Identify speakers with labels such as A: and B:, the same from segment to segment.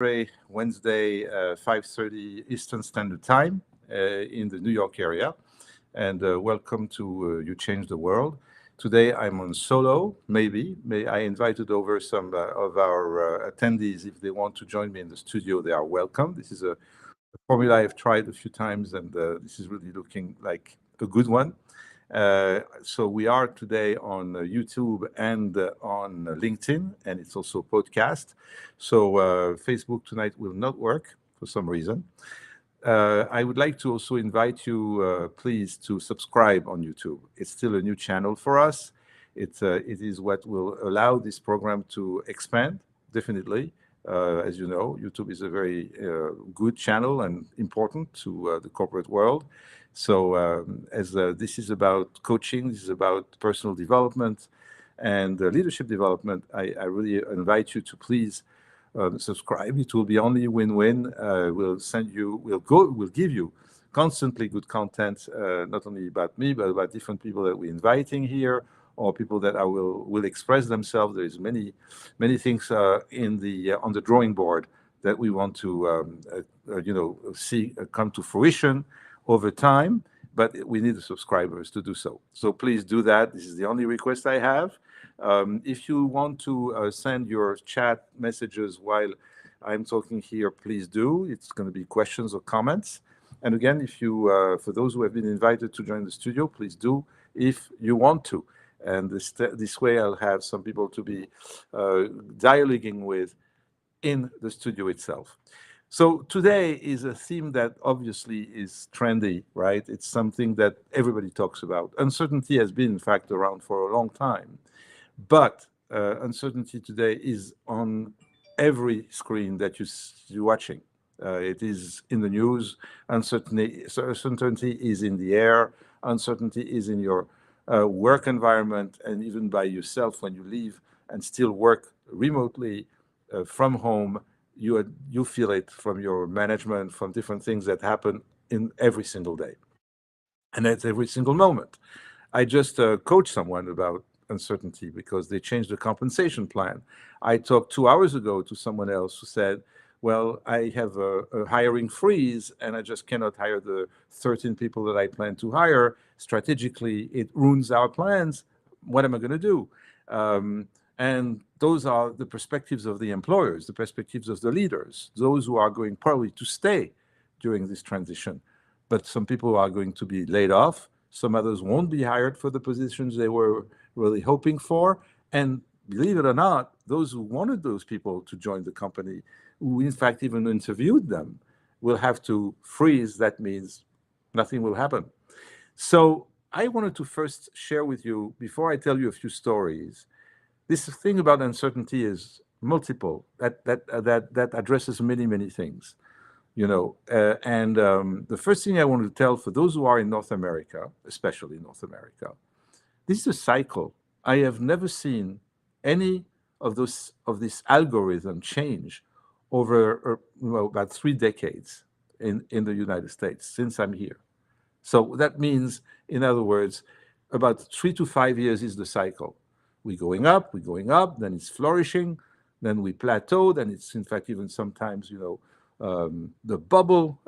A: Wednesday, 5:30 Eastern Standard Time in the New York area. And welcome to You Change the World. Today I'm on solo, maybe. I invited over some of our attendees. If they want to join me in the studio, they are welcome. This is a formula I've tried a few times, and this is really looking like a good one. So we are today on YouTube and on LinkedIn, and it's also a podcast. So Facebook tonight will not work for some reason. I would like to also invite you, please, to subscribe on YouTube. It's still a new channel for us. It is what will allow this program to expand, definitely. As you know, YouTube is a very good channel and important to the corporate world. So as this is about coaching, this is about personal development and leadership development, I really invite you to please subscribe. It will be only win-win. We'll give you constantly good content, not only about me, but about different people that we're inviting here, or people that will express themselves. There's many things on the drawing board that we want to see come to fruition over time, but we need the subscribers to do so. So please do that. This is the only request I have. If you want to send your chat messages while I'm talking here, please do. It's going to be questions or comments. And again, if you, for those who have been invited to join the studio, please do if you want to. And this way I'll have some people to be dialoguing with in the studio itself. So today is a theme that obviously is trendy, right? It's something that everybody talks about. Uncertainty has been, in fact, around for a long time. But uncertainty today is on every screen that you're watching. It is in the news. Uncertainty is in the air. Uncertainty is in your work environment, and even by yourself when you leave and still work remotely from home. You feel it from your management, from different things that happen in every single day. And that's every single moment. I just coached someone about uncertainty because they changed the compensation plan. I talked 2 hours ago to someone else who said, well, I have a hiring freeze and I just cannot hire the 13 people that I plan to hire. Strategically, it ruins our plans. What am I going to do? And those are the perspectives of the employers, the perspectives of the leaders, those who are going probably to stay during this transition. But some people are going to be laid off. Some others won't be hired for the positions they were really hoping for. And believe it or not, those who wanted those people to join the company, who in fact even interviewed them, will have to freeze. That means nothing will happen. So I wanted to first share with you, before I tell you a few stories, this thing about uncertainty is multiple. That addresses many things, the first thing I want to tell for those who are in North America, especially North America, this is a cycle. I have never seen any of this algorithm change over about 3 decades in the United States since I'm here. So that means, in other words, about 3 to 5 years is the cycle. We're going up, then it's flourishing, then we plateau, then it's in fact even sometimes, the bubble,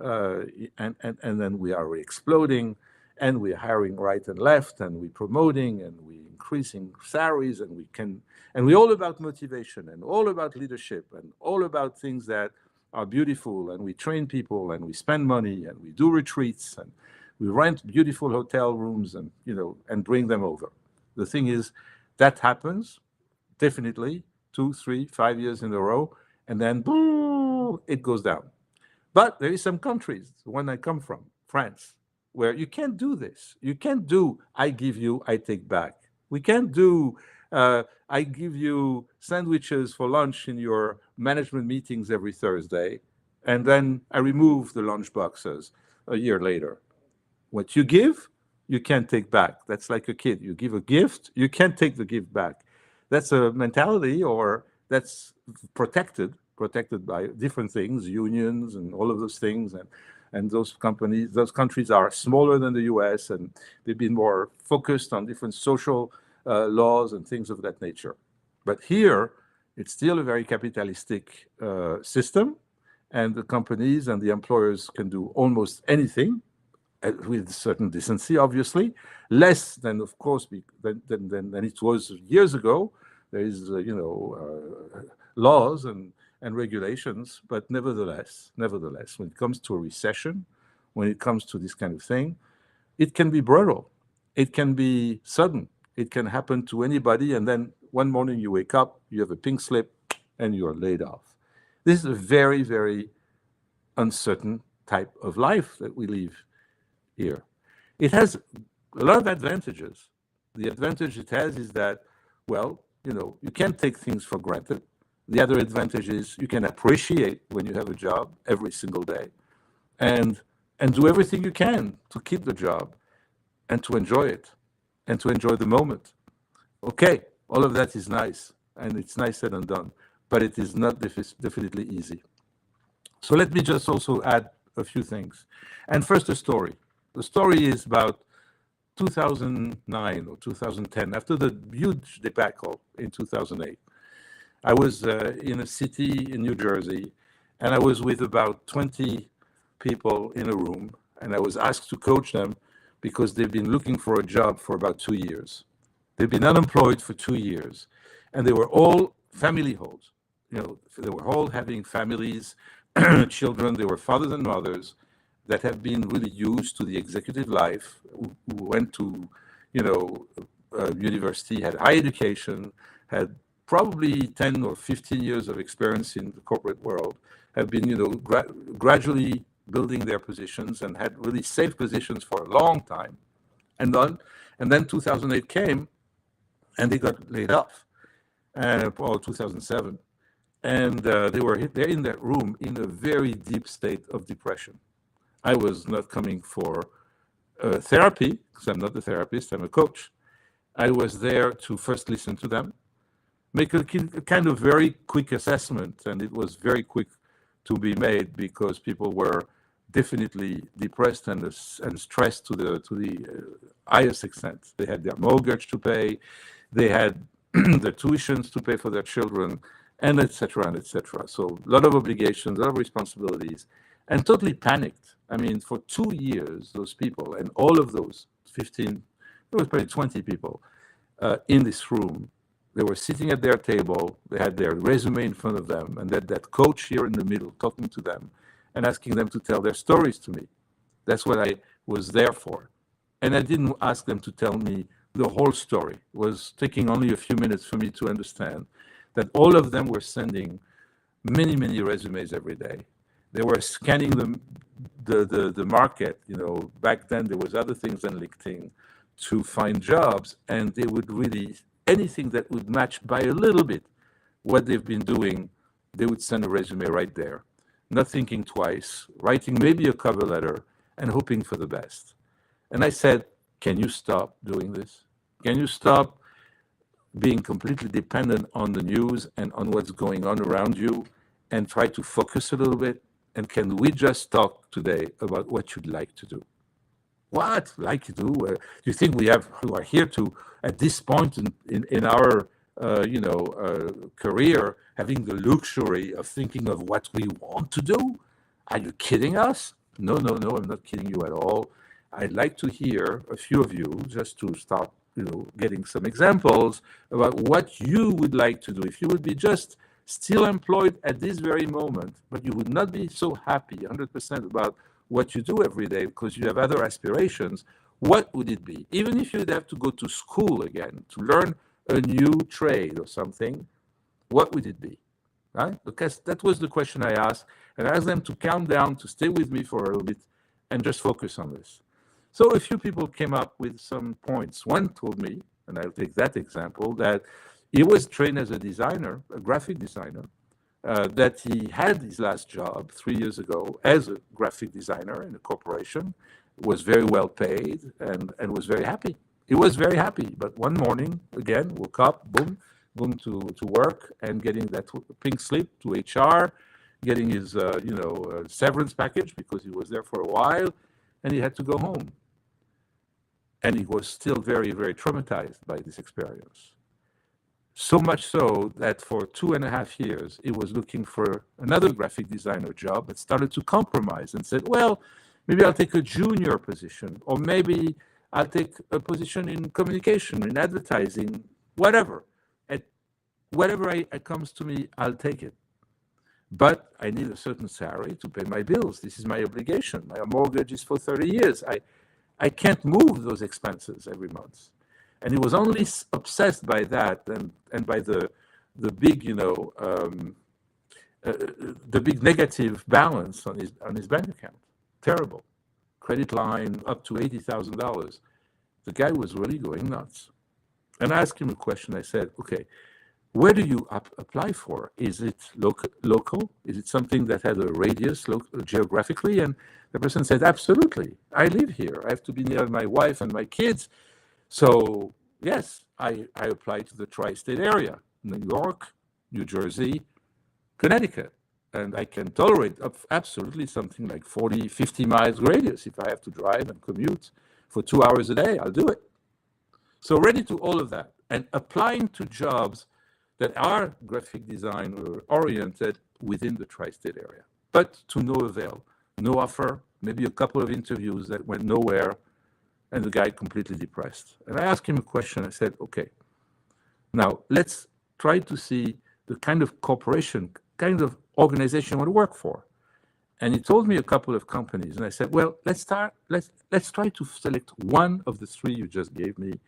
A: and then we are exploding, and we're hiring right and left, and we're promoting, and we're increasing salaries, and we're all about motivation, and all about leadership, and all about things that are beautiful, and we train people, and we spend money, and we do retreats, and we rent beautiful hotel rooms, and and bring them over. The thing is, that happens definitely 2, 3, 5 years in a row, and then boom, it goes down. But there is some countries, the one I come from, France, where you can't do this. You can't do I give you, I take back. We can't do I give you sandwiches for lunch in your management meetings every Thursday, and then I remove the lunch boxes a year later. What you give, you can't take back. That's like a kid. You give a gift, you can't take the gift back. That's a mentality, or that's protected by different things, unions and all of those things. And those countries are smaller than the US, and they've been more focused on different social laws and things of that nature. But here It's still a very capitalistic system, and the companies and the employers can do almost anything with certain decency, obviously, less than, of course, than it was years ago. There is, laws and regulations, but nevertheless, when it comes to a recession, when it comes to this kind of thing, it can be brutal. It can be sudden. It can happen to anybody, and then one morning you wake up, you have a pink slip, and you are laid off. This is a very, very uncertain type of life that we live here. It has a lot of advantages. The advantage it has is that, well, you can't take things for granted. The other advantage is you can appreciate when you have a job every single day, and do everything you can to keep the job and to enjoy it and to enjoy the moment. Okay, all of that is nice, and it's nice said and done, but it is not definitely easy. So let me just also add a few things. And first, a story. The story is about 2009 or 2010, after the huge debacle in 2008. I was in a city in New Jersey, and I was with about 20 people in a room, and I was asked to coach them because they've been looking for a job for about 2 years. They've been unemployed for 2 years, and they were all family homes. They were all having families, children. They were fathers and mothers that have been really used to the executive life, who went to, university, had high education, had probably 10 or 15 years of experience in the corporate world, have been, gradually building their positions and had really safe positions for a long time. And then 2008 came, and they got laid off, or 2007. And they're in that room in a very deep state of depression. I was not coming for therapy, because I'm not a therapist, I'm a coach. I was there to first listen to them, make a kind of very quick assessment, and it was very quick to be made because people were definitely depressed and stressed to the highest extent. They had their mortgage to pay, they had their tuitions to pay for their children, and et cetera, and et cetera. So a lot of obligations, a lot of responsibilities, and totally panicked. I mean, for 2 years, those people, and all of those 15, there was probably 20 people in this room, they were sitting at their table, they had their resume in front of them, and that coach here in the middle talking to them and asking them to tell their stories to me. That's what I was there for. And I didn't ask them to tell me the whole story. It was taking only a few minutes for me to understand that all of them were sending many, many resumes every day. They were scanning the market. Back then there was other things than LinkedIn to find jobs, and they would really, anything that would match by a little bit what they've been doing, they would send a resume right there, not thinking twice, writing maybe a cover letter and hoping for the best. And I said, can you stop doing this? Can you stop being completely dependent on the news and on what's going on around you, and try to focus a little bit? And can we just talk today about what you'd like to do? What like to do? Do you think we are here to, at this point in our career, having the luxury of thinking of what we want to do? Are you kidding us? No, I'm not kidding you at all. I'd like to hear a few of you, just to start getting some examples about what you would like to do. If you would be just still employed at this very moment, but you would not be so happy 100% about what you do every day because you have other aspirations, what would it be? Even if you'd have to go to school again to learn a new trade or something, what would it be? Right? Because that was the question I asked, and I asked them to calm down, to stay with me for a little bit, and just focus on this. So a few people came up with some points. One told me, and I'll take that example, that he was trained as a designer, a graphic designer, that he had his last job 3 years ago as a graphic designer in a corporation, was very well paid, and was very happy. He was very happy, but one morning, again, woke up, boom to work, and getting that pink slip to HR, getting his severance package because he was there for a while, and he had to go home. And he was still very, very traumatized by this experience. So much so that for 2.5 years, he was looking for another graphic designer job, but started to compromise and said, well, maybe I'll take a junior position, or maybe I'll take a position in communication, in advertising, whatever. And whatever comes to me, I'll take it. But I need a certain salary to pay my bills. This is my obligation. My mortgage is for 30 years. I can't move those expenses every month. And he was only obsessed by that and by the big, the big negative balance on his bank account. Terrible. Credit line up to $80,000. The guy was really going nuts. And I asked him a question. I said, okay, where do you apply for? Is it local? Is it something that has a radius geographically? And the person said, absolutely. I live here. I have to be near my wife and my kids. So, yes, I applied to the tri-state area, New York, New Jersey, Connecticut. And I can tolerate absolutely something like 40, 50 miles radius. If I have to drive and commute for 2 hours a day, I'll do it. So ready to all of that. And applying to jobs that are graphic design oriented within the tri-state area. But to no avail, no offer, maybe a couple of interviews that went nowhere, and the guy completely depressed. And I asked him a question. I said, okay, now let's try to see the kind of corporation, kind of organization you want to work for. And he told me a couple of companies. And I said, well, let's try to select one of the three you just gave me.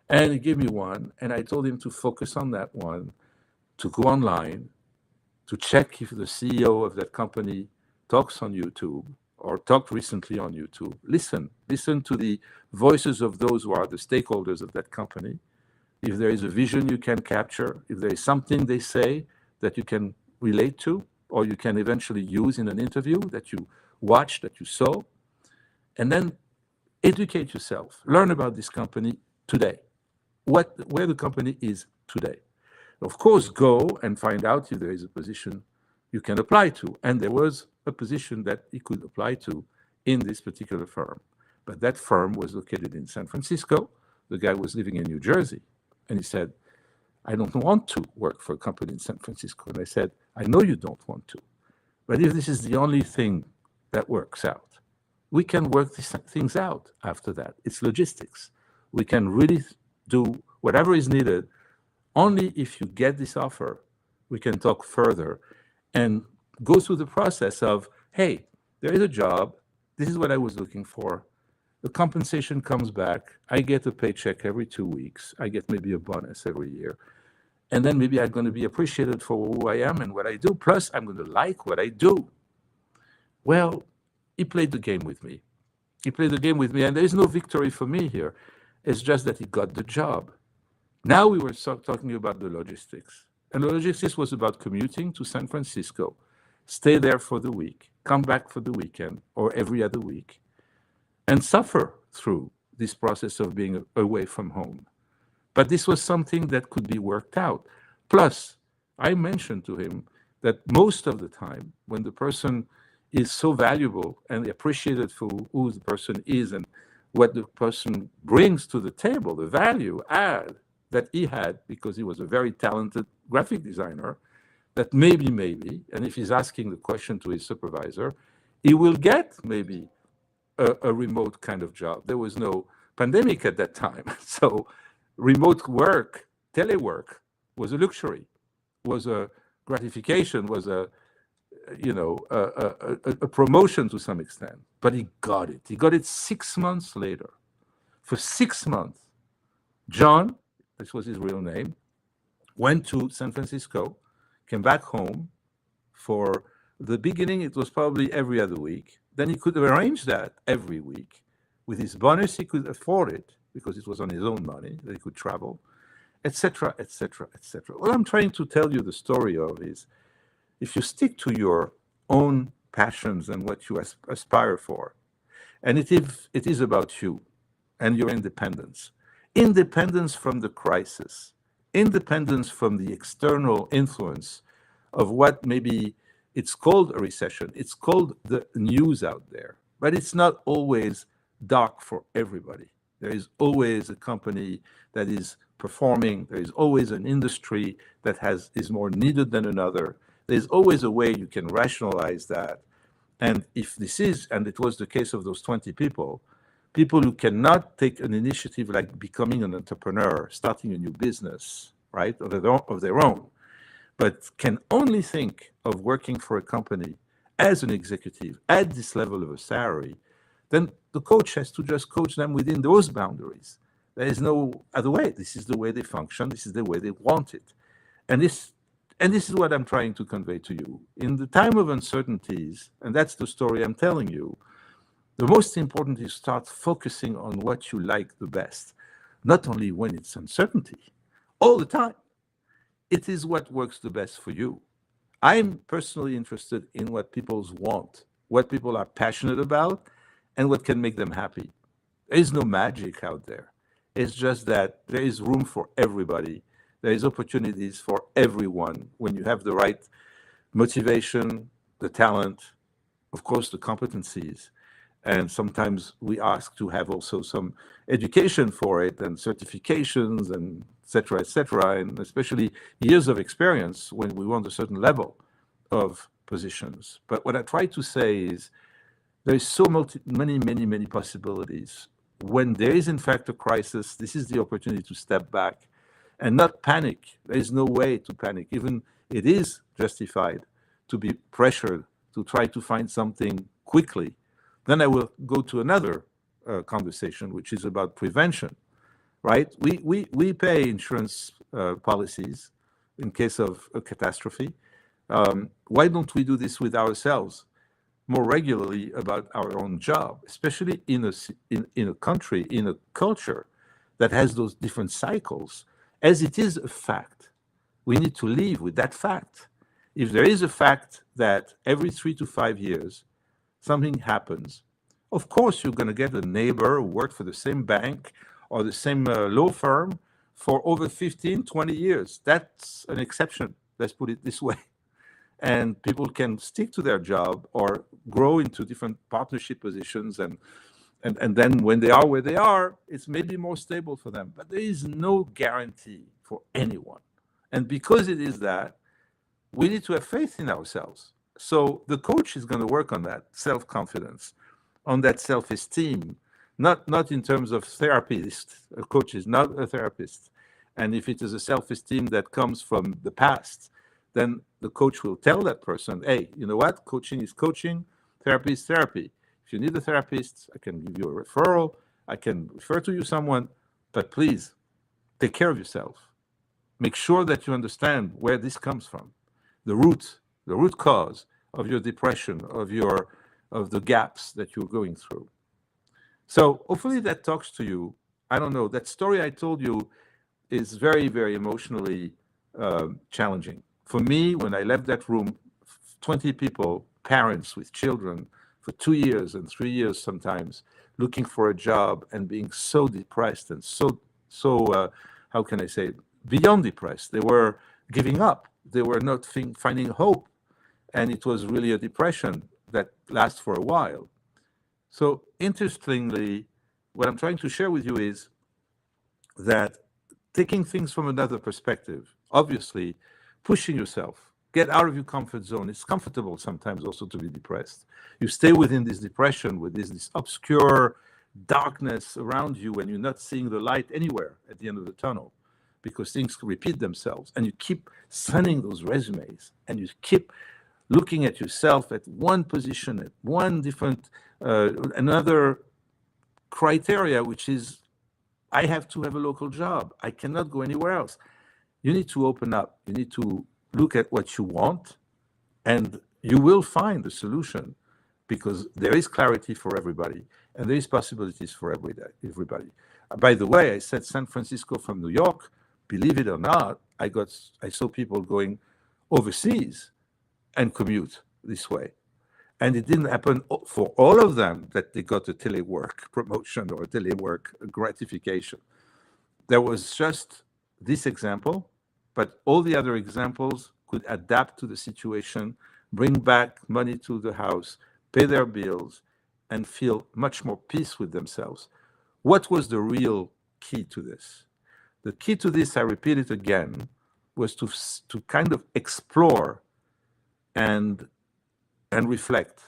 A: And he gave me one, and I told him to focus on that one, to go online, to check if the CEO of that company talks on YouTube or talked recently on YouTube. Listen to the voices of those who are the stakeholders of that company. If there is a vision you can capture, if there is something they say that you can relate to, or you can eventually use in an interview that you watched, that you saw, and then educate yourself. Learn about this company today. Where the company is today. Of course, go and find out if there is a position you can apply to. And there was a position that he could apply to in this particular firm. But that firm was located in San Francisco. The guy was living in New Jersey. And he said, I don't want to work for a company in San Francisco. And I said, I know you don't want to. But if this is the only thing that works out, we can work these things out after that. It's logistics. We can really do whatever is needed. Only if you get this offer, we can talk further and go through the process of, hey, there is a job. This is what I was looking for. The compensation comes back. I get a paycheck every 2 weeks. I get maybe a bonus every year. And then maybe I'm going to be appreciated for who I am and what I do. Plus, I'm going to like what I do. Well, he played the game with me. And there is no victory for me here. It's just that he got the job. Now we were talking about the logistics. And the logistics was about commuting to San Francisco, stay there for the week, come back for the weekend or every other week, and suffer through this process of being away from home. But this was something that could be worked out. Plus, I mentioned to him that most of the time, when the person is so valuable and appreciated for who the person is and what the person brings to the table, the value add that he had, because he was a very talented graphic designer, that maybe, and if he's asking the question to his supervisor, he will get maybe a remote kind of job. There was no pandemic at that time. So remote work, telework, was a luxury, was a gratification, was a promotion to some extent. But he got it. He got it 6 months later. For 6 months, John, this was his real name, went to San Francisco, came back home. For the beginning, it was probably every other week. Then he could arrange that every week. With his bonus, he could afford it because it was on his own money that he could travel, etc., etc., etc. What I'm trying to tell you the story of is, if you stick to your own passions and what you aspire for, and it is about you and your independence from the crisis, independence from the external influence of what maybe it's called a recession, it's called the news out there, but it's not always dark for everybody. There is always a company that is performing. There is always an industry that is more needed than another. There's always a way you can rationalize that. And if this is, and it was the case of those 20 people who cannot take an initiative like becoming an entrepreneur, starting a new business, right, of their own, but can only think of working for a company as an executive at this level of a salary, then the coach has to just coach them within those boundaries. There is no other way. This is the way they function. This is the way they want it. And this is what I'm trying to convey to you. In the time of uncertainties, and that's the story I'm telling you, the most important is start focusing on what you like the best, not only when it's uncertainty, all the time. It is what works the best for you. I'm personally interested in what people want, what people are passionate about, and what can make them happy. There is no magic out there. It's just that there is room for everybody. There is opportunities for everyone when you have the right motivation, the talent, of course, the competencies. And sometimes we ask to have also some education for it and certifications and et cetera, and especially years of experience when we want a certain level of positions. But what I try to say is there is so many possibilities. When there is in fact a crisis, this is the opportunity to step back and not panic. There is no way to panic. Even it is justified to be pressured to try to find something quickly. Then I will go to another conversation, which is about prevention, right? We pay insurance policies in case of a catastrophe. Why don't we do this with ourselves more regularly about our own job, especially in a country, in a culture that has those different cycles? As it is a fact, we need to live with that fact. If there is a fact that every 3 to 5 years something happens, of course you're going to get a neighbor who worked for the same bank or the same law firm for over 15, 20 years. That's an exception, let's put it this way. And people can stick to their job or grow into different partnership positions. And then when they are where they are, it's maybe more stable for them. But there is no guarantee for anyone. And because it is that, we need to have faith in ourselves. So the coach is going to work on that self-confidence, on that self-esteem, not in terms of therapist. A coach is not a therapist. And if it is a self-esteem that comes from the past, then the coach will tell that person, hey, you know what? Coaching is coaching, therapy is therapy. If you need a therapist, I can give you a referral, I can refer to you someone, but please take care of yourself. Make sure that you understand where this comes from, the root cause of your depression, of the gaps that you're going through. So hopefully that talks to you. I don't know, that story I told you is very, very emotionally challenging. For me, when I left that room, 20 people, parents with children, for 2 years and 3 years sometimes, looking for a job and being so depressed and so how can I say, beyond depressed. They were giving up. They were not finding hope. And it was really a depression that lasts for a while. So interestingly, what I'm trying to share with you is that taking things from another perspective, obviously, pushing yourself, get out of your comfort zone. It's comfortable sometimes also to be depressed. You stay within this depression with this obscure darkness around you and you're not seeing the light anywhere at the end of the tunnel because things repeat themselves. And you keep sending those resumes and you keep looking at yourself at one position, at one different, another criteria, which is, I have to have a local job. I cannot go anywhere else. You need to open up. You need to look at what you want, and you will find a solution because there is clarity for everybody, and there is possibilities for everybody. By the way, I said San Francisco from New York. Believe it or not, I saw people going overseas and commute this way. And it didn't happen for all of them that they got a telework promotion or a telework gratification. There was just this example, but all the other examples could adapt to the situation, bring back money to the house, pay their bills, and feel much more peace with themselves. What was the real key to this? The key to this, I repeat it again, was to kind of explore and reflect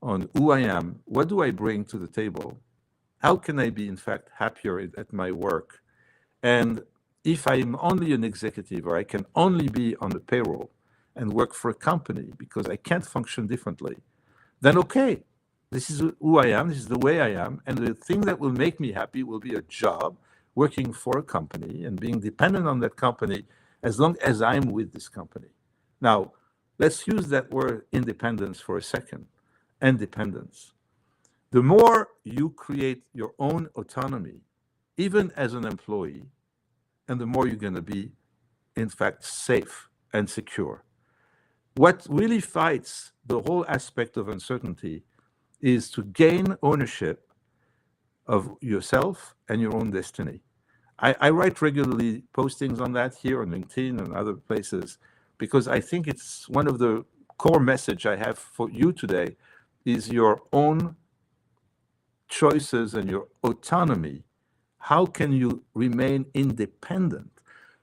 A: on who I am, what do I bring to the table, how can I be, in fact, happier at my work, and if I'm only an executive or I can only be on the payroll and work for a company because I can't function differently, then okay, this is who I am, this is the way I am, and the thing that will make me happy will be a job, working for a company and being dependent on that company as long as I'm with this company. Now, let's use that word independence for a second. Independence. The more you create your own autonomy, even as an employee, and the more you're going to be, in fact, safe and secure. What really fights the whole aspect of uncertainty is to gain ownership of yourself and your own destiny. I write regularly postings on that here on LinkedIn and other places because I think it's one of the core message I have for you today is your own choices and your autonomy. How can you remain independent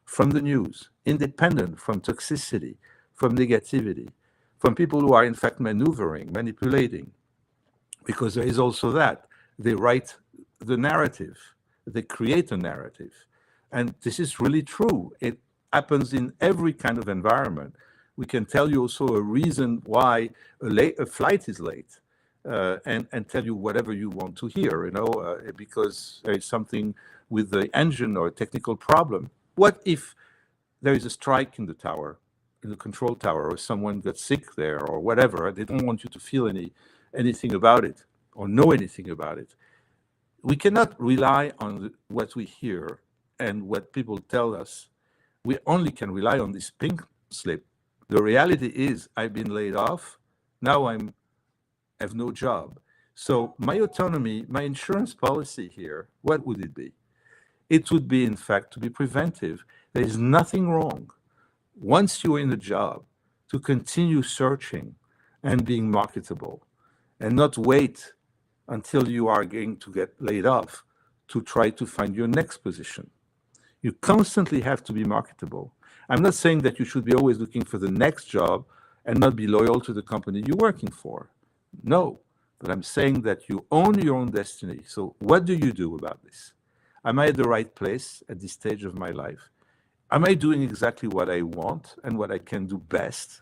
A: from the news, independent from toxicity, from negativity, from people who are in fact maneuvering, manipulating? Because there is also that. They write the narrative, they create a narrative. And this is really true. It happens in every kind of environment. We can tell you also a reason why a flight is late. And tell you whatever you want to hear, because there is something with the engine or a technical problem. What if there is a strike in the tower, in the control tower, or someone got sick there or whatever? They don't want you to feel anything about it or know anything about it. We cannot rely on what we hear and what people tell us. We only can rely on this pink slip. The reality is I've been laid off. Now have no job. So my autonomy, my insurance policy here, what would it be? It would be, in fact, to be preventive. There is nothing wrong, once you're in a job, to continue searching and being marketable and not wait until you are going to get laid off to try to find your next position. You constantly have to be marketable. I'm not saying that you should be always looking for the next job and not be loyal to the company you're working for. No, but I'm saying that you own your own destiny. So what do you do about this? Am I at the right place at this stage of my life? Am I doing exactly what I want and what I can do best?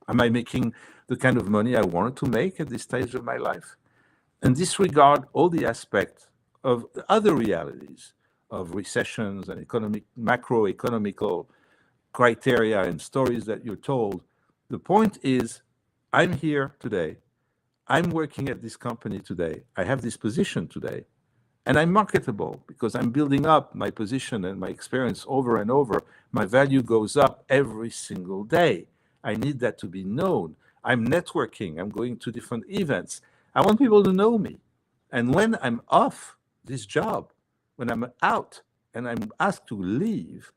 A: Am I making the kind of money I wanted to make at this stage of my life? And disregard all the aspects of the other realities of recessions and macroeconomical criteria and stories that you're told. The point is, I'm here today. I'm working at this company today. I have this position today. And I'm marketable because I'm building up my position and my experience over and over. My value goes up every single day. I need that to be known. I'm networking. I'm going to different events. I want people to know me. And when I'm off this job, when I'm out and I'm asked to leave,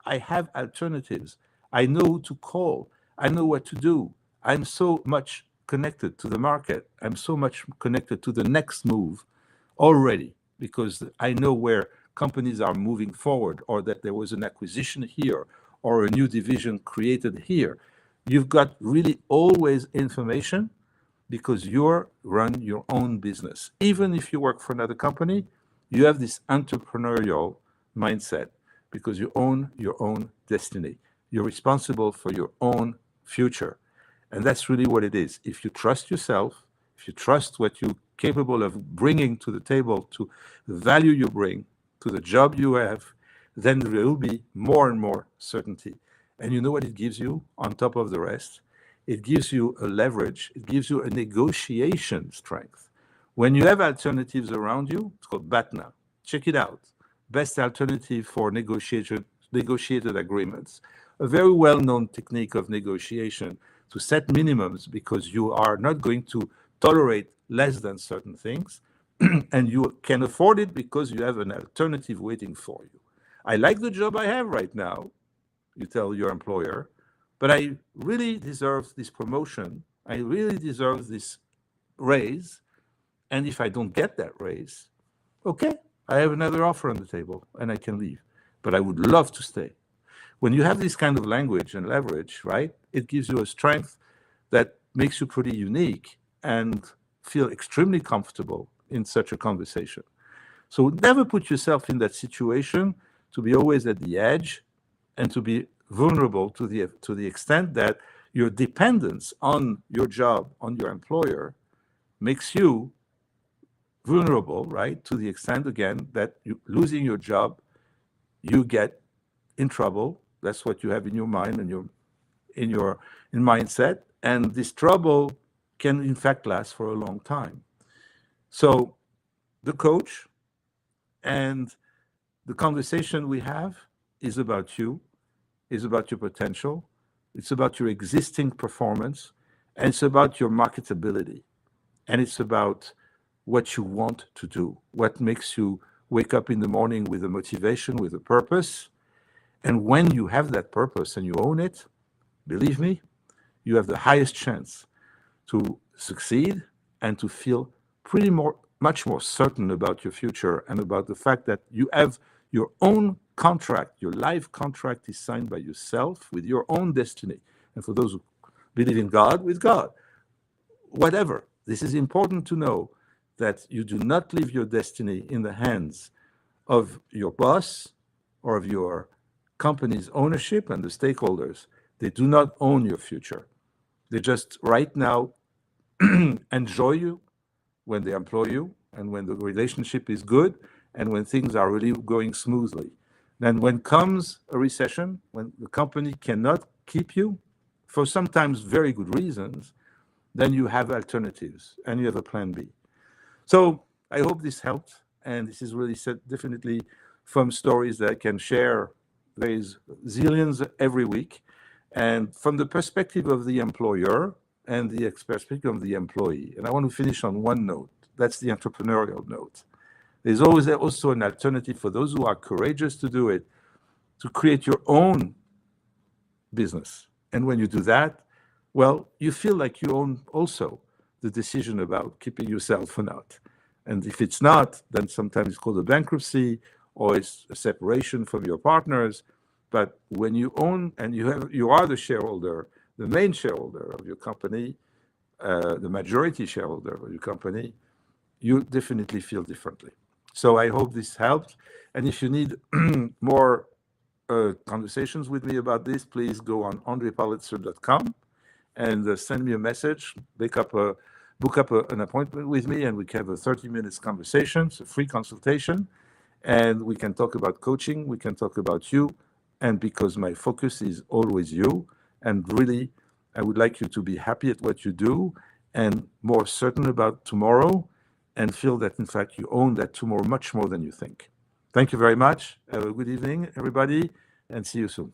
A: I have alternatives. I know who to call. I know what to do. I'm so much connected to the market. I'm so much connected to the next move already because I know where companies are moving forward or that there was an acquisition here or a new division created here. You've got really always information because you run your own business. Even if you work for another company, you have this entrepreneurial mindset because you own your own destiny. You're responsible for your own future. And that's really what it is. If you trust yourself, if you trust what you're capable of bringing to the table, to the value you bring, to the job you have, then there will be more and more certainty. And you know what it gives you on top of the rest? It gives you a leverage. It gives you a negotiation strength. When you have alternatives around you, it's called BATNA. Check it out. Best alternative for negotiated agreements. A very well-known technique of negotiation to set minimums because you are not going to tolerate less than certain things, and you can afford it because you have an alternative waiting for you. I like the job I have right now, you tell your employer, but I really deserve this promotion. I really deserve this raise. And if I don't get that raise, okay, I have another offer on the table and I can leave. but I would love to stay. When you have this kind of language and leverage, right, it gives you a strength that makes you pretty unique and feel extremely comfortable in such a conversation. So never put yourself in that situation to be always at the edge and to be vulnerable to the extent that your dependence on your job, on your employer, makes you vulnerable, right? To the extent, again, that you losing your job, you get in trouble. That's what you have in your mind and your mindset. And this trouble can in fact last for a long time. So the coach and the conversation we have is about you, is about your potential, it's about your existing performance, and it's about your marketability. And it's about what you want to do, what makes you wake up in the morning with a motivation, with a purpose. And when you have that purpose and you own it, believe me, you have the highest chance to succeed and to feel much more certain about your future and about the fact that you have your own contract, your life contract is signed by yourself with your own destiny. And for those who believe in God, with God. Whatever. This is important to know that you do not leave your destiny in the hands of your boss or of your company's ownership and the stakeholders. They do not own your future. They just right now enjoy you when they employ you and when the relationship is good and when things are really going smoothly. Then when comes a recession, when the company cannot keep you for sometimes very good reasons, then you have alternatives and you have a plan B. So I hope this helped. And this is really definitely from stories that I can share. There is zillions every week. And from the perspective of the employer and the perspective of the employee. And I want to finish on one note. That's the entrepreneurial note. There's always also an alternative for those who are courageous to do it, to create your own business. And when you do that, well, you feel like you own also the decision about keeping yourself or not. And if it's not, then sometimes it's called a bankruptcy or it's a separation from your partners. But when you own and you are the shareholder, the main shareholder of your company, the majority shareholder of your company, you definitely feel differently. So I hope this helped. And if you need more conversations with me about this, please go on andrepalitzer.com and send me a message, book up an appointment with me, and we can have a 30 minutes conversation. It's a free consultation. And we can talk about coaching. We can talk about you. And because my focus is always you, and really, I would like you to be happy at what you do and more certain about tomorrow and feel that, in fact, you own that tomorrow much more than you think. Thank you very much. Have a good evening, everybody, and see you soon.